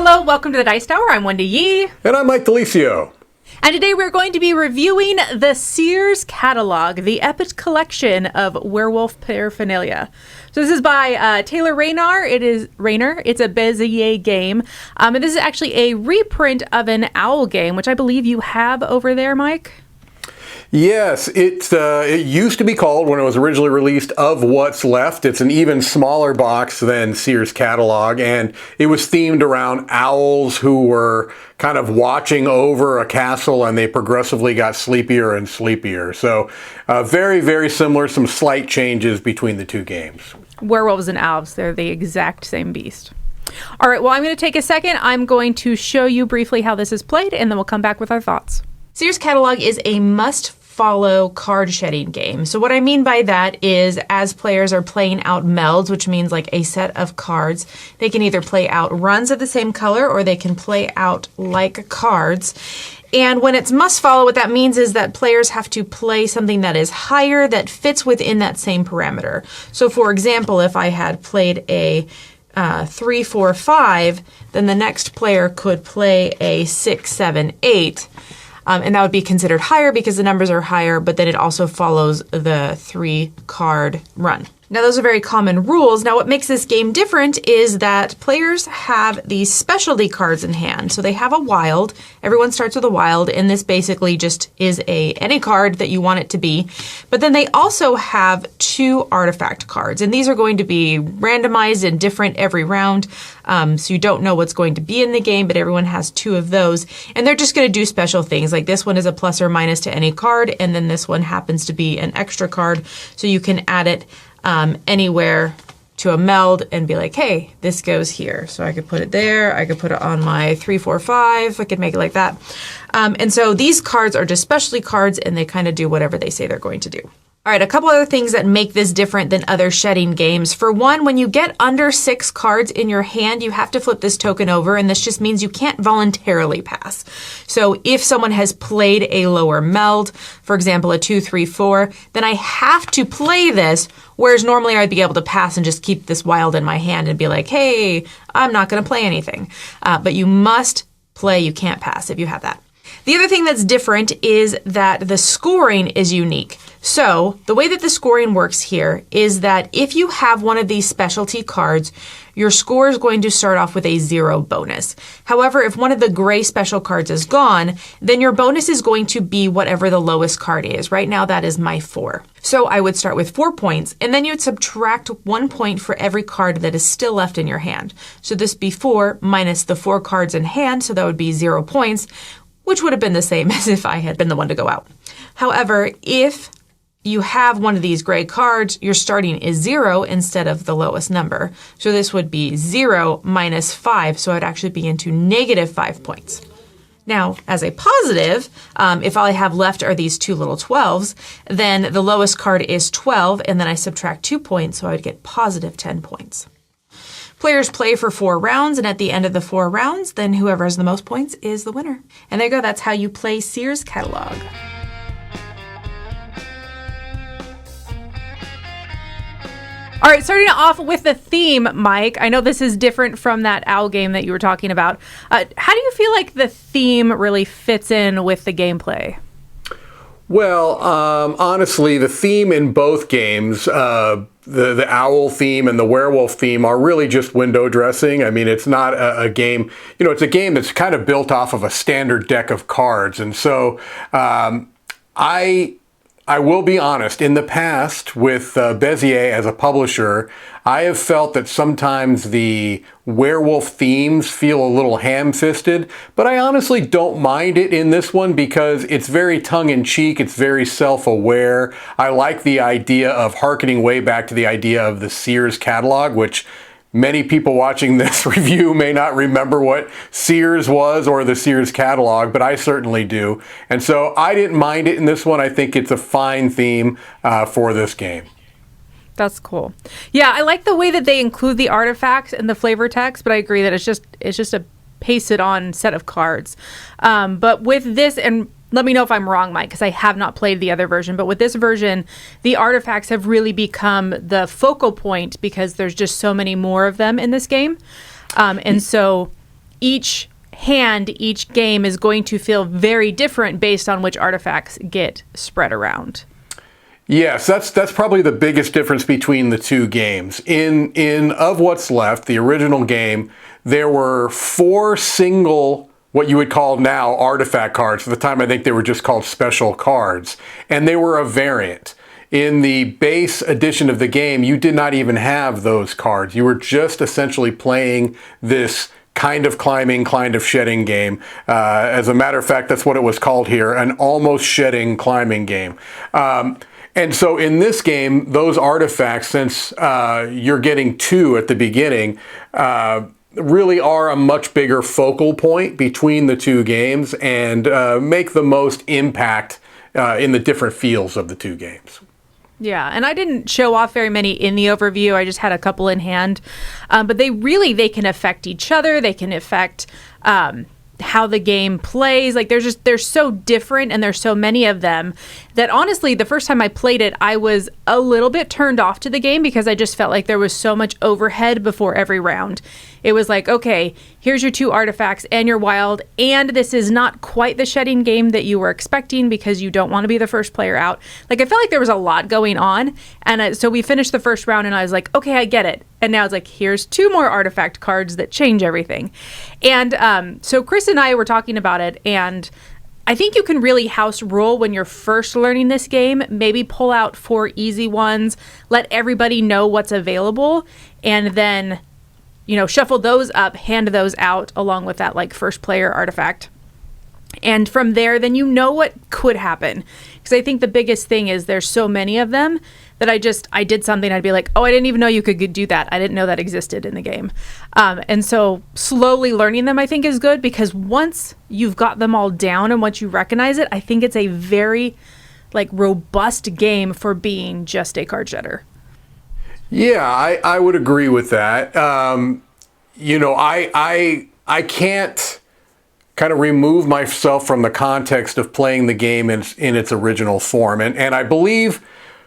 Hello, welcome to the Dice Tower. I'm Wendy Yee. And I'm Mike DiLisio. And today we're going to be reviewing the Seers Catalog, the epic collection of werewolf paraphernalia. So this is by Taylor Rayner. It's a Bézier game. And this is actually a reprint of an owl game, which I believe you have over there, Mike. Yes, it used to be called, when it was originally released, Of What's Left. It's an even smaller box than Seers Catalog, and it was themed around owls who were kind of watching over a castle, and they progressively got sleepier and sleepier. So very, very similar, some slight changes between the two games. Werewolves and owls, they're the exact same beast. All right, well, I'm going to take a second. I'm going to show you briefly how this is played, and then we'll come back with our thoughts. Seers Catalog is a must-follow card shedding game. So what I mean by that is as players are playing out melds, which means like a set of cards, they can either play out runs of the same color or they can play out like cards. And when it's must-follow, what that means is that players have to play something that is higher that fits within that same parameter. So for example, if I had played a 3, 4, 5, then the next player could play a 6, 7, 8. And that would be considered higher because the numbers are higher, but then it also follows the 3-card run. Now, those are very common rules. Now, what makes this game different is that players have these specialty cards in hand. So they have a wild. Everyone starts with a wild, and this basically just is any card that you want it to be. But then they also have 2 artifact cards, and these are going to be randomized and different every round. So you don't know what's going to be in the game, but everyone has 2 of those. And they're just going to do special things. Like this one is a plus or minus to any card, and then this one happens to be an extra card. So you can add it anywhere to a meld and be like, hey, this goes here. So I could put it there. I could put it on my 3, 4, 5. I could make it like that. And so these cards are just specialty cards, and they kind of do whatever they say they're going to do. All right, a couple other things that make this different than other shedding games. For one, when you get under 6 cards in your hand, you have to flip this token over, and this just means you can't voluntarily pass. So if someone has played a lower meld, for example, a 2, 3, 4, then I have to play this, whereas normally I'd be able to pass and just keep this wild in my hand and be like, hey, I'm not going to play anything. But you must play, you can't pass if you have that. The other thing that's different is that the scoring is unique. So the way that the scoring works here is that if you have one of these specialty cards, your score is going to start off with a 0 bonus. However, if one of the gray special cards is gone, then your bonus is going to be whatever the lowest card is. Right now, that is my 4. So I would start with 4 points, and then you'd subtract 1 point for every card that is still left in your hand. So this would be 4 minus the 4 cards in hand, so that would be 0 points, which would have been the same as if I had been the one to go out. However, if you have one of these gray cards, your starting is 0 instead of the lowest number. So this would be 0 minus 5, so I'd actually be into negative 5 points. Now, as a positive, if all I have left are these 2 little 12s, then the lowest card is 12, and then I subtract 2 points, so I would get positive 10 points. Players play for 4 rounds, and at the end of the 4 rounds, then whoever has the most points is the winner. And there you go, that's how you play Seers Catalog. All right, starting off with the theme, Mike. I know this is different from that owl game that you were talking about. How do you feel like the theme really fits in with the gameplay? Well, honestly, the theme in both games, the owl theme and the werewolf theme, are really just window dressing. I mean, it's not a game, it's a game that's kind of built off of a standard deck of cards. And so I will be honest, in the past with Bézier as a publisher, I have felt that sometimes the werewolf themes feel a little ham-fisted, but I honestly don't mind it in this one because it's very tongue-in-cheek, it's very self-aware. I like the idea of hearkening way back to the idea of the Seers Catalog, which many people watching this review may not remember what Seers was or the Seers Catalog, but I certainly do. And so I didn't mind it in this one. I think it's a fine theme for this game. That's cool. Yeah, I like the way that they include the artifacts and the flavor text, but I agree that it's just a pasted on set of cards. But with this, and let me know if I'm wrong, Mike, because I have not played the other version. But with this version, the artifacts have really become the focal point because there's just so many more of them in this game. And so each hand, each game is going to feel very different based on which artifacts get spread around. Yes, that's probably the biggest difference between the two games. In Of What's Left, the original game, there were 4 single, what you would call now artifact cards. At the time, I think they were just called special cards, and they were a variant. In the base edition of the game, you did not even have those cards. You were just essentially playing this kind of climbing, kind of shedding game. As a matter of fact, that's what it was called here, an almost shedding climbing game. And so in this game, those artifacts, since you're getting 2 at the beginning, really are a much bigger focal point between the two games and make the most impact in the different feels of the two games. Yeah, and I didn't show off very many in the overview. I just had a couple in hand. But they can affect each other. They can affect how the game plays. Like they're so different, and there's so many of them that honestly, the first time I played it, I was a little bit turned off to the game because I just felt like there was so much overhead before every round. It was like, okay, here's your 2 artifacts and your wild, and this is not quite the shedding game that you were expecting because you don't want to be the first player out. Like, I felt like there was a lot going on, and so we finished the first round, and I was like, okay, I get it. And now it's like, here's 2 more artifact cards that change everything. And so Chris and I were talking about it, and I think you can really house rule when you're first learning this game. Maybe pull out 4 easy ones, let everybody know what's available, and then shuffle those up, hand those out along with that like first player artifact. And from there, then what could happen. Because I think the biggest thing is there's so many of them that I did something, I'd be like, oh, I didn't even know you could do that. I didn't know that existed in the game. And so slowly learning them, I think, is good because once you've got them all down and once you recognize it, I think it's a very robust game for being just a card shedder. Yeah, I would agree with that. I can't kind of remove myself from the context of playing the game in its original form. And I believe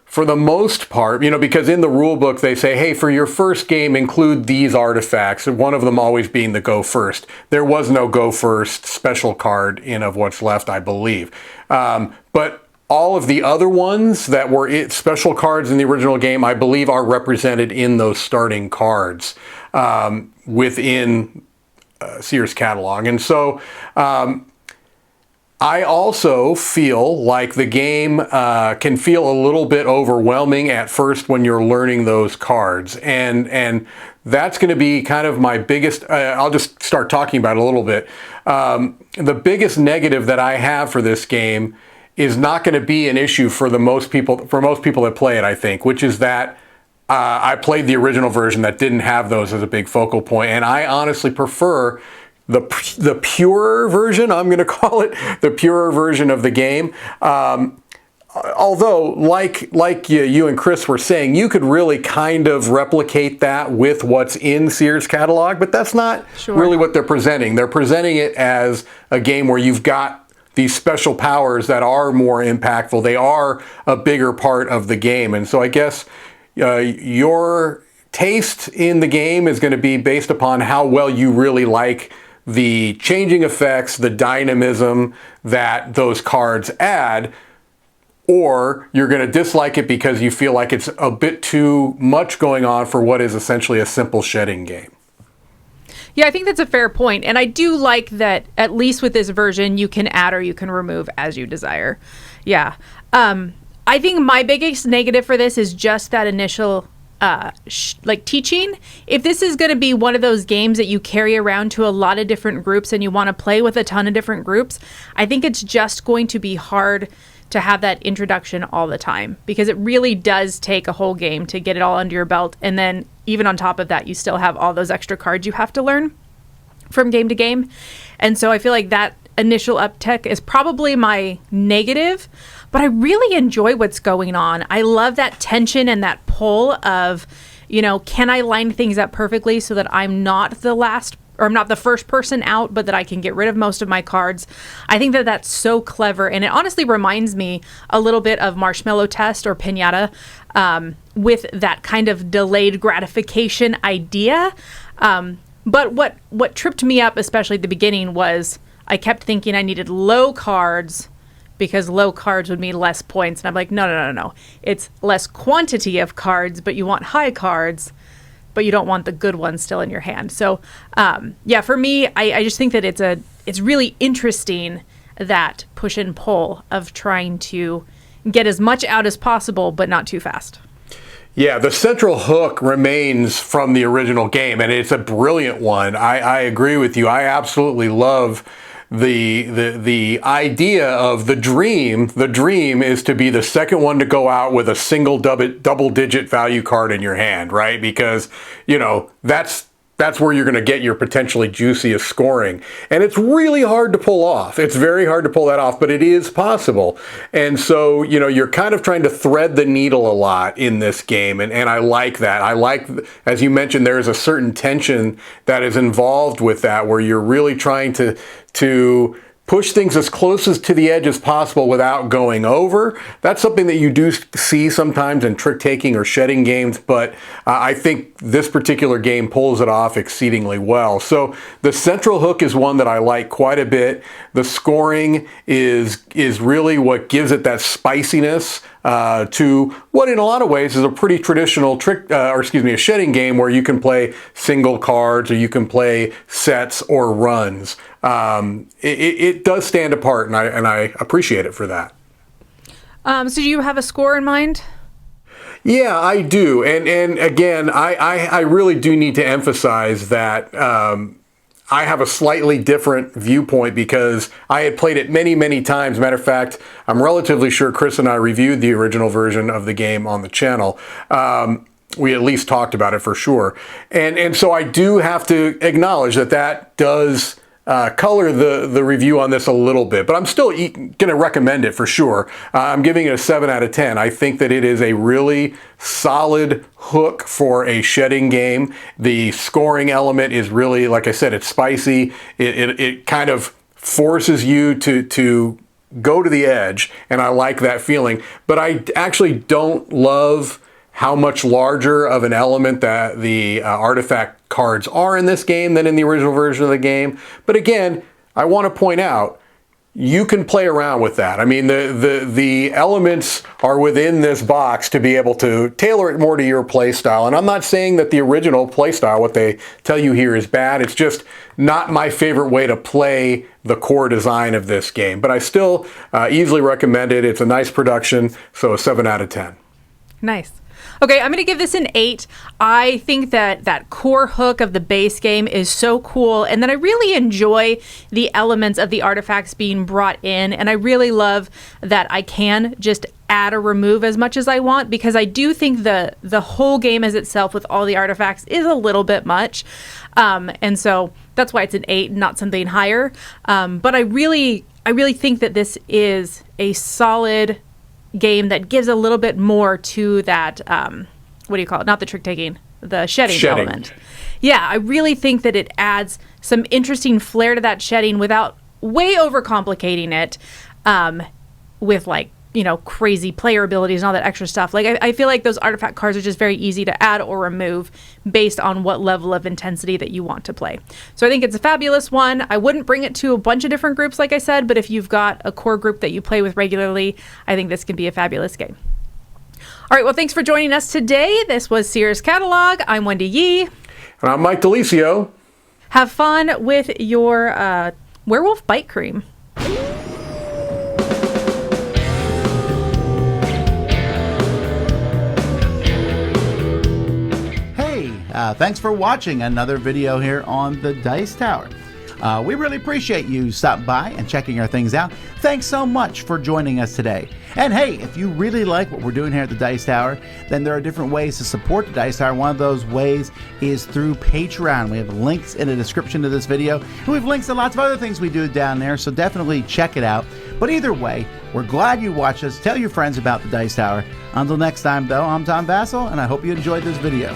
for the most part, because in the rule book they say, hey, for your first game, include these artifacts, one of them always being the go first. There was no go first special card in Of What's Left, I believe. But all of the other ones that were special cards in the original game, I believe, are represented in those starting cards within Seers Catalog. And so I also feel like the game can feel a little bit overwhelming at first when you're learning those cards. And that's going to be kind of my biggest, I'll just start talking about it a little bit. The biggest negative that I have for this game is not going to be an issue for most people that play it, I think, which is that I played the original version that didn't have those as a big focal point, and I honestly prefer the purer version, I'm going to call it, the purer version of the game. Although, like you and Chris were saying, you could really kind of replicate that with what's in Seers Catalog, but that's not really what they're presenting. They're presenting it as a game where you've got these special powers that are more impactful. They are a bigger part of the game. And so I guess your taste in the game is going to be based upon how well you really like the changing effects, the dynamism that those cards add, or you're going to dislike it because you feel like it's a bit too much going on for what is essentially a simple shedding game. Yeah, I think that's a fair point. And I do like that, at least with this version, you can add or you can remove as you desire. Yeah. I think my biggest negative for this is just that initial teaching. If this is going to be one of those games that you carry around to a lot of different groups and you want to play with a ton of different groups, I think it's just going to be hard to have that introduction all the time because it really does take a whole game to get it all under your belt. And then even on top of that, you still have all those extra cards you have to learn from game to game. And so I feel like that initial uptick is probably my negative, but I really enjoy what's going on. I love that tension and that pull of, can I line things up perfectly so that I'm not the last or I'm not the first person out, but that I can get rid of most of my cards. I think that that's so clever. And it honestly reminds me a little bit of Marshmallow Test or Pinata with that kind of delayed gratification idea. But what tripped me up, especially at the beginning, was I kept thinking I needed low cards because low cards would mean less points. And I'm like, no. It's less quantity of cards, but you want high cards, but you don't want the good ones still in your hand. So, for me, I just think that it's really interesting, that push and pull of trying to get as much out as possible, but not too fast. Yeah, the central hook remains from the original game, and it's a brilliant one. I agree with you. I absolutely love the idea of the dream. The dream is to be the second one to go out with a single double-digit value card in your hand, right? Because, that's where you're going to get your potentially juiciest scoring. And it's really hard to pull off. It's very hard to pull that off, but it is possible. And so, you're kind of trying to thread the needle a lot in this game. And I like that. I like, as you mentioned, there is a certain tension that is involved with that, where you're really trying to push things as close as to the edge as possible without going over. That's something that you do see sometimes in trick-taking or shedding games, but I think this particular game pulls it off exceedingly well. So the central hook is one that I like quite a bit. The scoring is really what gives it that spiciness to what in a lot of ways is a pretty traditional a shedding game where you can play single cards or you can play sets or runs. It does stand apart, and I appreciate it for that. So do you have a score in mind? Yeah, I do. And again, I really do need to emphasize that I have a slightly different viewpoint because I had played it many, many times. Matter of fact, I'm relatively sure Chris and I reviewed the original version of the game on the channel. We at least talked about it for sure. And so I do have to acknowledge that does color the review on this a little bit, but I'm still going to recommend it for sure. I'm giving it a 7 out of 10. I think that it is a really solid hook for a shedding game. The scoring element is really, like I said, it's spicy. It kind of forces you to go to the edge, and I like that feeling. But I actually don't love how much larger of an element that the artifact cards are in this game than in the original version of the game. But again, I want to point out, you can play around with that. I mean, the elements are within this box to be able to tailor it more to your play style. And I'm not saying that the original play style, what they tell you here, is bad. It's just not my favorite way to play the core design of this game. But I still easily recommend it. It's a nice production, so a 7 out of 10. Nice. Okay, I'm going to give this an 8. I think that core hook of the base game is so cool, and then I really enjoy the elements of the artifacts being brought in, and I really love that I can just add or remove as much as I want, because I do think the whole game as itself with all the artifacts is a little bit much, and so that's why it's an 8, not something higher. But I really think that this is a solid game that gives a little bit more to that, what do you call it? Not the trick-taking, the shedding element. Yeah, I really think that it adds some interesting flair to that shedding without way overcomplicating it with crazy player abilities and all that extra stuff. Like I feel like those artifact cards are just very easy to add or remove based on what level of intensity that you want to play. So I think it's a fabulous one. I wouldn't bring it to a bunch of different groups, like I said, but if you've got a core group that you play with regularly, I think this can be a fabulous game. All right, well, thanks for joining us today. This was Seers Catalog. I'm Wendy Yee. And I'm Mike DiLisio. Have fun with your werewolf bite cream. Thanks for watching another video here on the Dice Tower. We really appreciate you stopping by and checking our things out. Thanks so much for joining us today. And hey, if you really like what we're doing here at the Dice Tower, then there are different ways to support the Dice Tower. One of those ways is through Patreon. We have links in the description to this video, and we have links to lots of other things we do down there, so definitely check it out. But either way, we're glad you watched us. Tell your friends about the Dice Tower. Until next time, though, I'm Tom Vassell, and I hope you enjoyed this video.